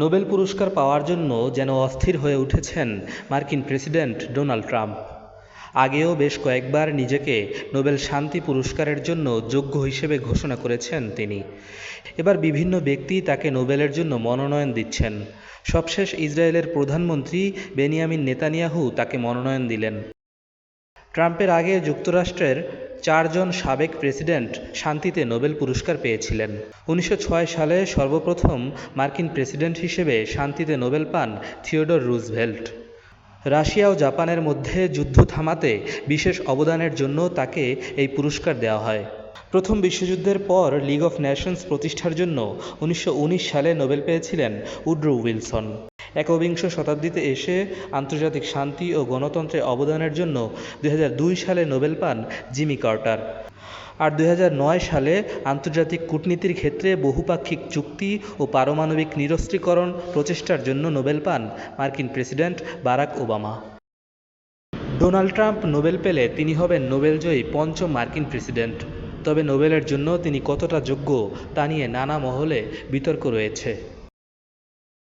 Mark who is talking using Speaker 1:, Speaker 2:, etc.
Speaker 1: Nobel পুরস্কার পাওয়ার জন্য যেন অস্থির হয়ে উঠেছেন মার্কিন প্রেসিডেন্ট ডোনাল্ড ট্রাম্প। আগেও বেশ কয়েকবার নিজেকে নোবেল শান্তি পুরস্কারের জন্য যোগ্য হিসেবে ঘোষণা করেছেন তিনি। এবার বিভিন্ন ব্যক্তি তাকে নোবেলের জন্য মনোনয়ন দিচ্ছেন। সবশেষ ইসরায়েলের প্রধানমন্ত্রী বেনিয়ামিন নেতানিয়াহু তাকে মনোনয়ন দিলেন। ট্রাম্পের আগে যুক্তরাষ্ট্রের ৪ জন সাবেক প্রেসিডেন্ট শান্তিতে নোবেল পুরস্কার পেয়েছিলেন। ১৯০৬ সালে সর্বপ্রথম মার্কিন প্রেসিডেন্ট হিসেবে শান্তিতে নোবেল পান থিওডর রুজভেল্ট। রাশিয়া ও জাপানের মধ্যে যুদ্ধ থামাতে বিশেষ অবদানের জন্য তাকে এই পুরস্কার দেওয়া হয়। প্রথম বিশ্বযুদ্ধের পর লিগ অফ নেশনস প্রতিষ্ঠার জন্য ১৯১৯ সালে নোবেল পেয়েছিলেন উড্রো উইলসন। একবিংশ শতাব্দীতে এসে আন্তর্জাতিক শান্তি ও গণতন্ত্রে অবদানের জন্য ২০০২ সালে নোবেল পান জিমি কার্টার। আর ২০০৯ সালে আন্তর্জাতিক কূটনীতির ক্ষেত্রে বহুপাক্ষিক চুক্তি ও পারমাণবিক নিরস্ত্রীকরণ প্রচেষ্টার জন্য নোবেল পান মার্কিন president Barack Obama. Donald Trump Nobel পেলে তিনি হবেন নোবেলজয়ী পঞ্চম মার্কিন প্রেসিডেন্ট। তবে নোবেলের জন্য তিনি কতটা যোগ্য তা নিয়ে নানা মহলে বিতর্ক রয়েছে।